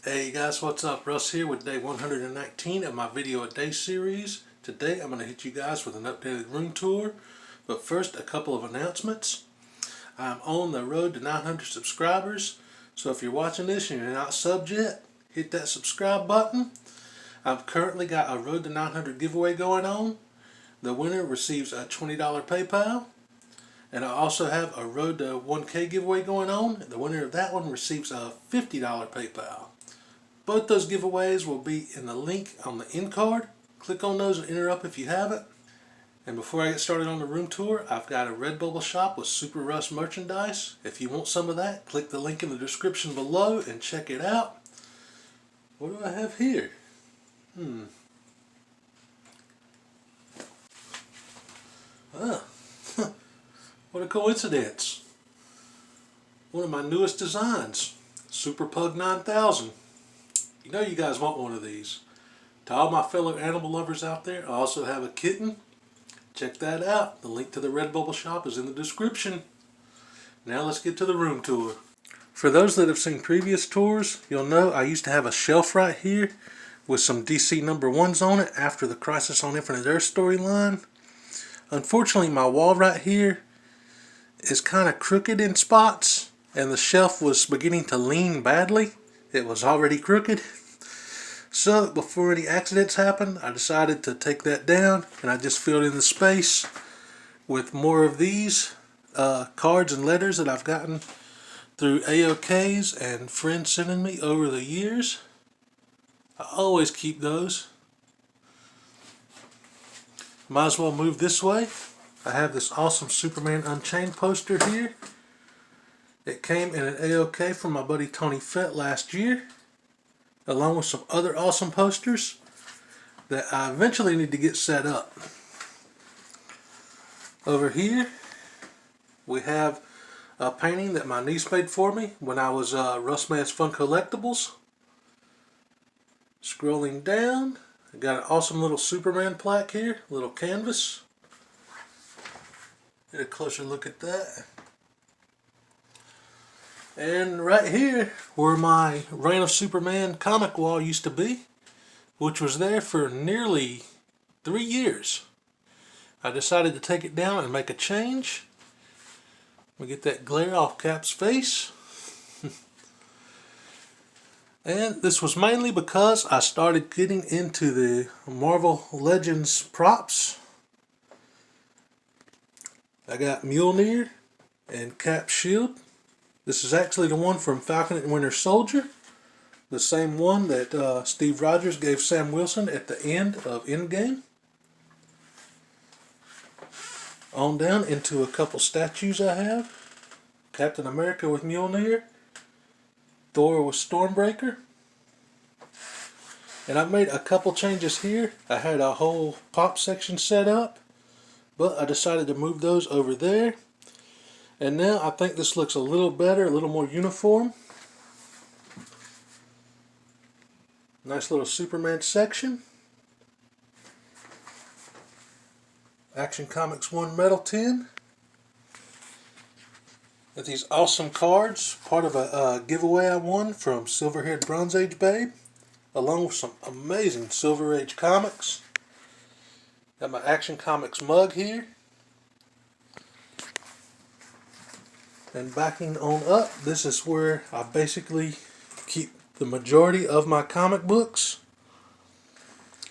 Hey guys, what's up? Russ here with day 119 of my video a day series. Today I'm going to hit you guys with an updated room tour. But first, a couple of announcements. I'm on the road to 900 subscribers. So if you're watching this and you're not subbed yet, hit that subscribe button. I've currently got a road to 900 giveaway going on. The winner receives a $20 PayPal. And I also have a road to 1K giveaway going on. The winner of that one receives a $50 PayPal. Both those giveaways will be in the link on the end card. Click on those and enter up if you haven't. And before I get started on the room tour, I've got a Redbubble shop with Super Rus merchandise. If you want some of that, click the link in the description below and check it out. What do I have here? What a coincidence. One of my newest designs, Super Pug 9000. You know you guys want one of these. To all my fellow animal lovers out there, I also have a kitten. Check that out. The link to the Redbubble shop is in the description. Now let's get to the room tour. For those that have seen previous tours, you'll know I used to have a shelf right here with some DC #1s on it after the Crisis on Infinite Earth storyline. Unfortunately, my wall right here is kind of crooked in spots, and the shelf was beginning to lean badly. It was already crooked. So before any accidents happened, I decided to take that down, and I just filled in the space with more of these cards and letters that I've gotten through AOKs and friends sending me over the years. I always keep those. Might as well move this way. I have this awesome Superman Unchained poster here. It came in an AOK from my buddy Tony Fett last year, along with some other awesome posters that I eventually need to get set up. Over here we have a painting that my niece made for me when I was Rus Man's Fun Collectibles. Scrolling down, I got an awesome little Superman plaque here, little canvas. Get a closer look at that. And right here, where my Reign of Superman comic wall used to be, which was there for nearly 3 years, I decided to take it down and make a change. We get that glare off Cap's face. And this was mainly because I started getting into the Marvel Legends props. I got Mjolnir and Cap's shield. This is actually the one from Falcon and Winter Soldier. The same one that Steve Rogers gave Sam Wilson at the end of Endgame. On down into a couple statues I have. Captain America with Mjolnir. Thor with Stormbreaker. And I've made a couple changes here. I had a whole pop section set up, but I decided to move those over there. And now I think this looks a little better, a little more uniform. Nice little Superman section. Action Comics 1 metal tin. Got these awesome cards, part of a giveaway I won from Silver Haired Bronze Age Babe, along with some amazing Silver Age comics. Got my Action Comics mug here. And backing on up, this is where I basically keep the majority of my comic books.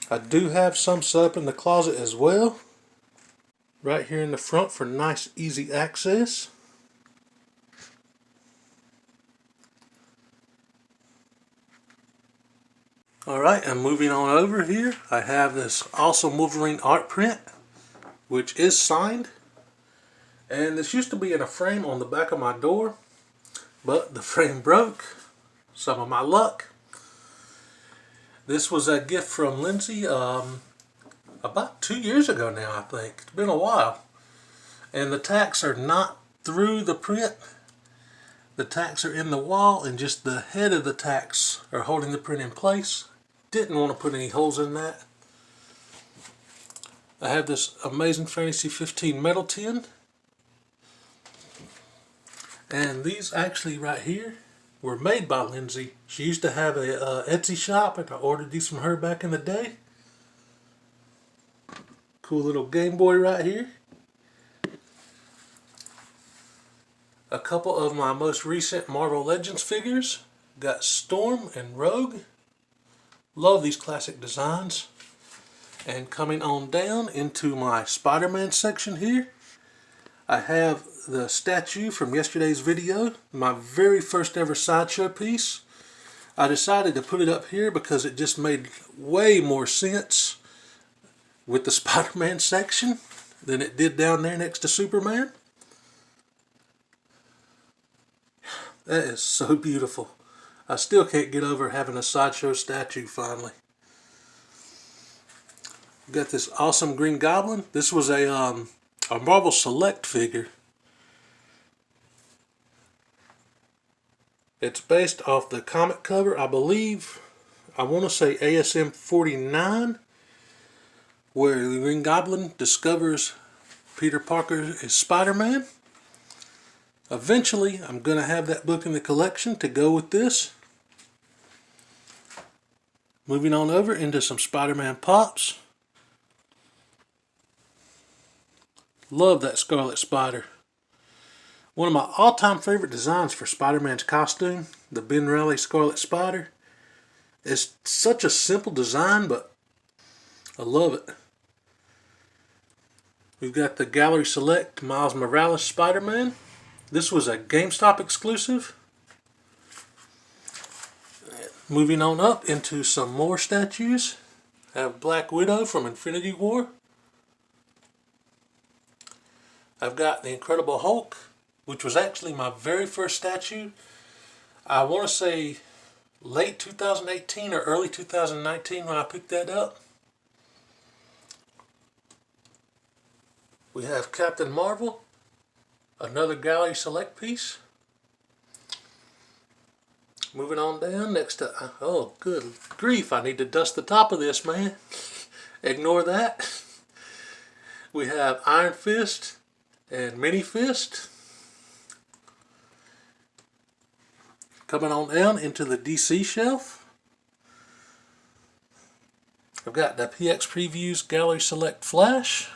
I do have some set up in the closet as well, right here in the front for nice easy access. Alright, I'm moving on over here. I have this awesome Wolverine art print, which is signed. And this used to be in a frame on the back of my door, but the frame broke. Some of my luck. This was a gift from Lindsay about 2 years ago now, I think. It's been a while. And the tacks are not through the print. The tacks are in the wall, and just the head of the tacks are holding the print in place. Didn't want to put any holes in that. I have this amazing Fantasy 15 metal tin. And these actually right here were made by Lindsay. She used to have a Etsy shop, and I ordered these from her back in the day. Cool little Game Boy right here. A couple of my most recent Marvel Legends figures. Got Storm and Rogue. Love these classic designs. And coming on down into my Spider-Man section here, I have the statue from yesterday's video, my very first ever sideshow piece. I decided to put it up here because it just made way more sense with the Spider-Man section than it did down there next to Superman. That is so beautiful. I still can't get over having a sideshow statue finally. Got this awesome Green Goblin. This was a Marvel Select figure. It's based off the comic cover, I believe. I want to say ASM 49, where the Green Goblin discovers Peter Parker is Spider-Man. Eventually, I'm going to have that book in the collection to go with this. Moving on over into some Spider-Man pops. Love that Scarlet Spider. One of my all-time favorite designs for Spider-Man's costume, the Ben Reilly Scarlet Spider. It's such a simple design, but I love it. We've got the Gallery Select Miles Morales Spider-Man. This was a GameStop exclusive. Moving on up into some more statues. I have Black Widow from Infinity War. I've got the Incredible Hulk, which was actually my very first statue. I want to say late 2018 or early 2019 when I picked that up. We have Captain Marvel, another Gallery Select piece. Moving on down next to, oh good grief, I need to dust the top of this, man. Ignore that. We have Iron Fist and Mini Fist. Coming on down into the DC shelf, I've got the PX Previews Gallery Select Flash.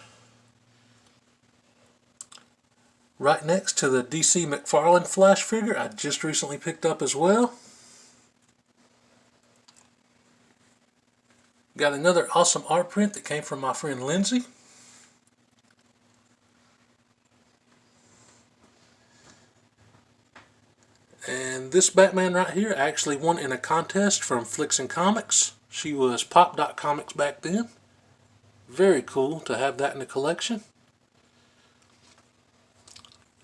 Right next to the DC McFarlane Flash figure I just recently picked up as well. Got another awesome art print that came from my friend Lindsay. And this Batman right here actually won in a contest from Flicks and Comics. She was Pop.Comics back then. Very cool to have that in the collection.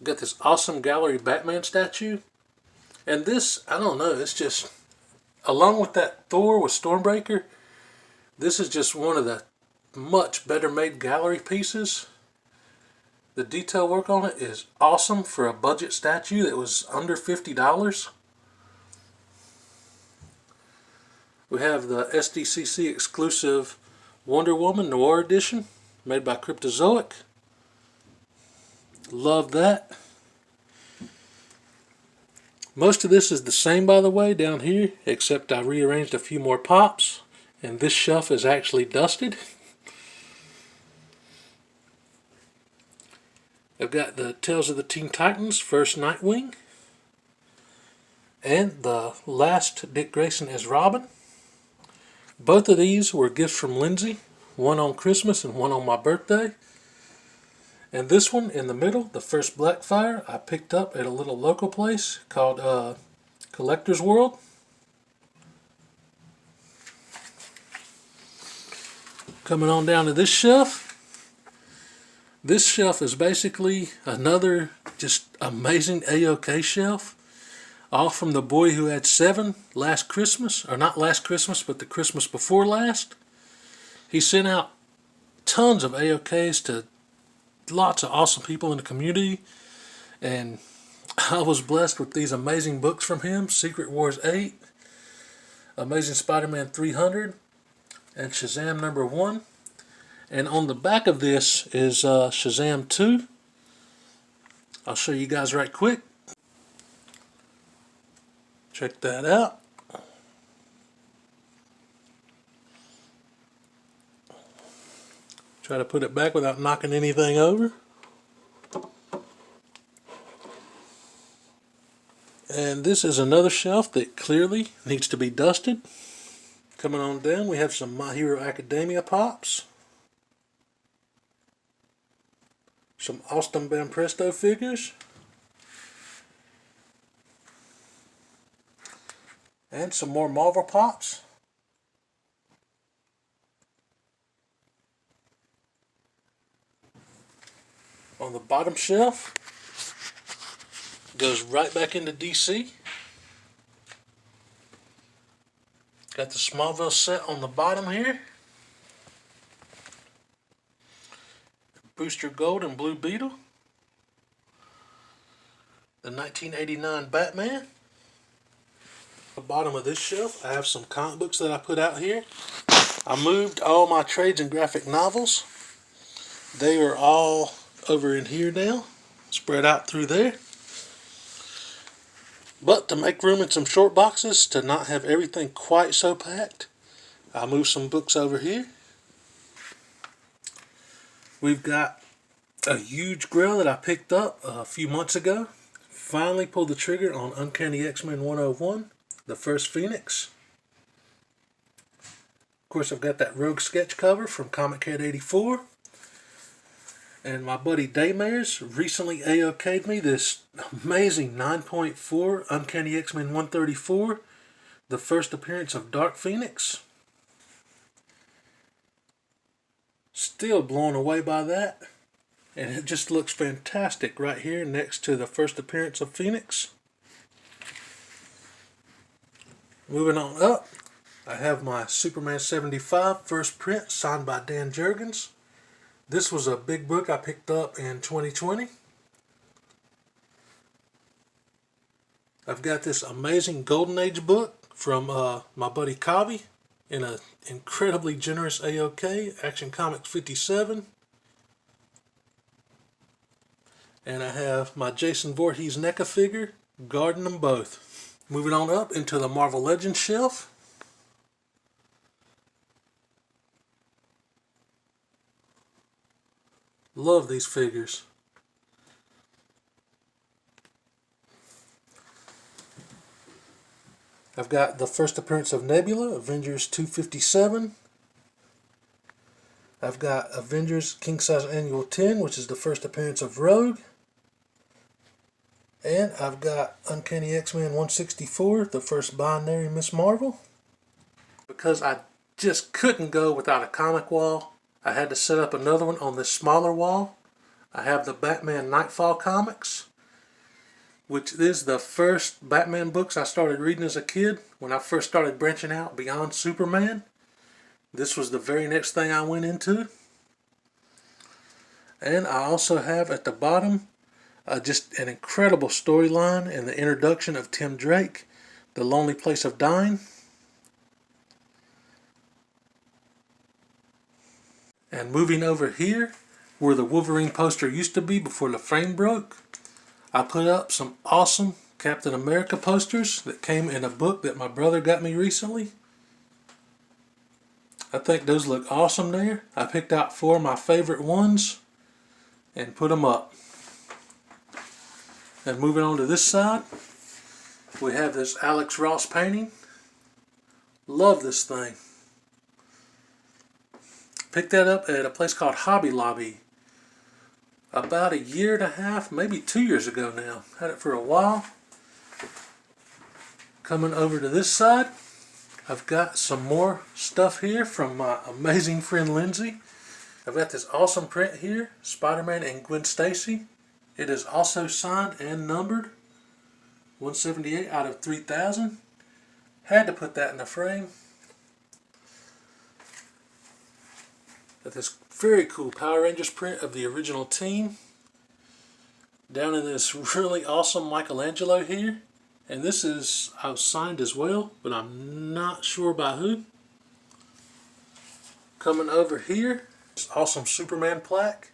Got this awesome Gallery Batman statue. And this, I don't know, it's just, along with that Thor with Stormbreaker, this is just one of the much better made Gallery pieces. The detail work on it is awesome for a budget statue that was under $50. We have the SDCC exclusive Wonder Woman Noir Edition made by Cryptozoic. Love that. Most of this is the same, by the way, down here, except I rearranged a few more pops, and this shelf is actually dusted. I've got the Tales of the Teen Titans First Nightwing, and the last Dick Grayson as Robin. Both of these were gifts from Lindsay, one on Christmas and one on my birthday. And this one in the middle, the first Blackfire, I picked up at a little local place called Collector's World. Coming on down to this shelf. This shelf is basically another just amazing A-OK shelf. All from the boy who had 7 last Christmas, or not last Christmas, but the Christmas before last. He sent out tons of A-OKs to lots of awesome people in the community, and I was blessed with these amazing books from him: Secret Wars 8, Amazing Spider-Man 300, and Shazam #1. And on the back of this is Shazam 2. I'll show you guys right quick. Check that out. Try to put it back without knocking anything over. And this is another shelf that clearly needs to be dusted. Coming on down, we have some My Hero Academia pops. Some Austin Presto figures. And some more Marvel pops. On the bottom shelf, goes right back into DC. Got the Smallville set on the bottom here. Booster Gold and Blue Beetle. The 1989 Batman. The bottom of this shelf, I have some comic books that I put out here. I moved all my trades and graphic novels. They are all over in here now, spread out through there. But to make room in some short boxes, to not have everything quite so packed, I moved some books over here. We've got a huge grail that I picked up a few months ago. Finally pulled the trigger on Uncanny X-Men 101, the first Phoenix. Of course, I've got that Rogue sketch cover from Comic Cat 84. And my buddy Daymares recently AOK'd me this amazing 9.4 Uncanny X-Men 134, the first appearance of Dark Phoenix. Still blown away by that. And it just looks fantastic right here next to the first appearance of Phoenix. Moving on up, I have my Superman 75 first print signed by Dan Jurgens. This was a big book I picked up in 2020. I've got this amazing Golden Age book from my buddy Kavi in an incredibly generous AOK, Action Comics 57. And I have my Jason Voorhees NECA figure, guarding them both. Moving on up into the Marvel Legends shelf. Love these figures. I've got the first appearance of Nebula, Avengers 257. I've got Avengers King Size Annual 10, which is the first appearance of Rogue. And I've got Uncanny X-Men 164, the first binary Miss Marvel. Because I just couldn't go without a comic wall, I had to set up another one on this smaller wall. I have the Batman Nightfall comics, which is the first Batman books I started reading as a kid when I first started branching out beyond Superman. This was the very next thing I went into. And I also have at the bottom just an incredible storyline and the introduction of Tim Drake, The Lonely Place of Dying. And moving over here, where the Wolverine poster used to be before the frame broke, I put up some awesome Captain America posters that came in a book that my brother got me recently. I think those look awesome there. I picked out 4 of my favorite ones and put them up. And moving on to this side, we have this Alex Ross painting. Love this thing. Picked that up at a place called Hobby Lobby about 1.5 years, maybe 2 years ago now. Had it for a while. Coming over to this side, I've got some more stuff here from my amazing friend Lindsay. I've got this awesome print here, Spider-Man and Gwen Stacy. It is also signed and numbered, 178 out of 3,000. Had to put that in the frame. Got this very cool Power Rangers print of the original team. Down in this really awesome Michelangelo here. And this is signed as well, but I'm not sure by who. Coming over here, this awesome Superman plaque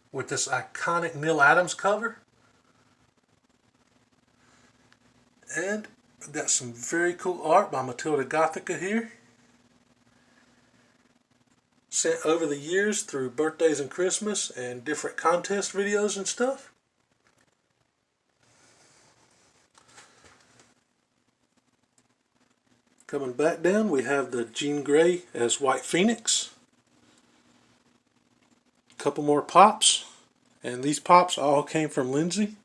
with this iconic Neil Adams cover. And I've got some very cool art by Matilda Gothica here. Sent over the years through birthdays and Christmas and different contest videos and stuff. Coming back down, we have the Jean Grey as White Phoenix. A couple more pops, and these pops all came from Lindsay.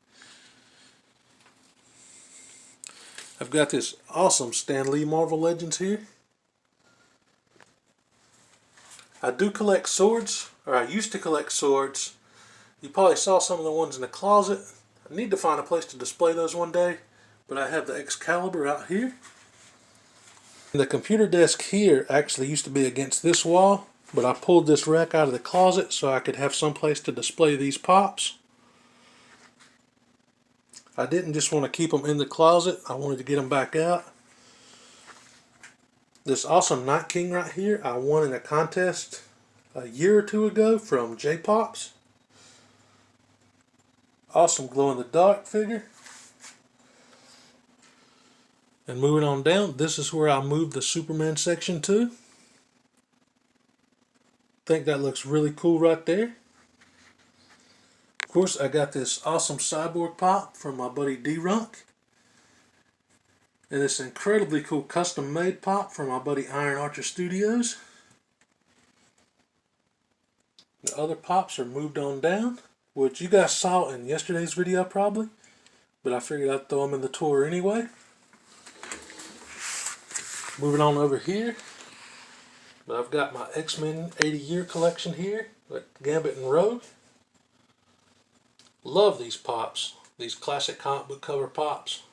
I've got this awesome Stan Lee Marvel Legends here. I do collect swords, or I used to collect swords. You probably saw some of the ones in the closet. I need to find a place to display those one day, but I have the Excalibur out here. The computer desk here actually used to be against this wall, but I pulled this rack out of the closet so I could have some place to display these pops. I didn't just want to keep them in the closet, I wanted to get them back out. This awesome Night King right here, I won in a contest a year or two ago from J-Pops. Awesome glow-in-the-dark figure. And moving on down, this is where I moved the Superman section to. Think that looks really cool right there. Of course, I got this awesome Cyborg pop from my buddy D-Runk. And this incredibly cool custom-made pop from my buddy Iron Archer Studios. The other pops are moved on down, which you guys saw in yesterday's video probably, but I figured I'd throw them in the tour anyway. Moving on over here, but I've got my X-Men 80-year collection here with Gambit and Rogue. Love these pops, these classic comic book cover pops.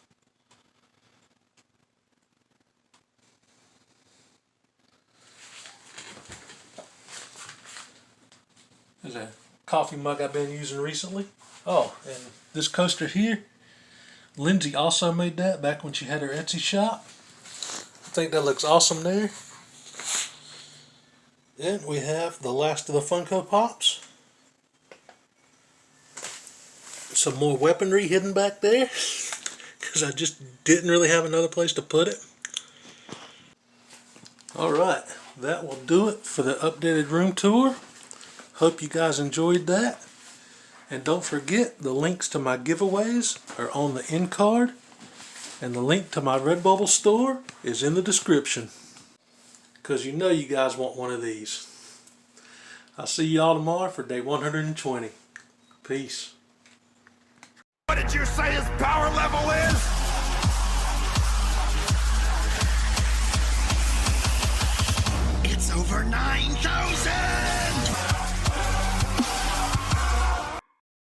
There's a coffee mug I've been using recently. Oh, and this coaster here, Lindsay also made that back when she had her Etsy shop. I think that looks awesome there. Then we have the last of the Funko Pops. Some more weaponry hidden back there because I just didn't really have another place to put it. Alright, that will do it for the updated room tour. Hope you guys enjoyed that. And don't forget, the links to my giveaways are on the end card. And the link to my Redbubble store is in the description. Because you know you guys want one of these. I'll see y'all tomorrow for day 120. Peace. What did you say his power level is? It's over 9,000!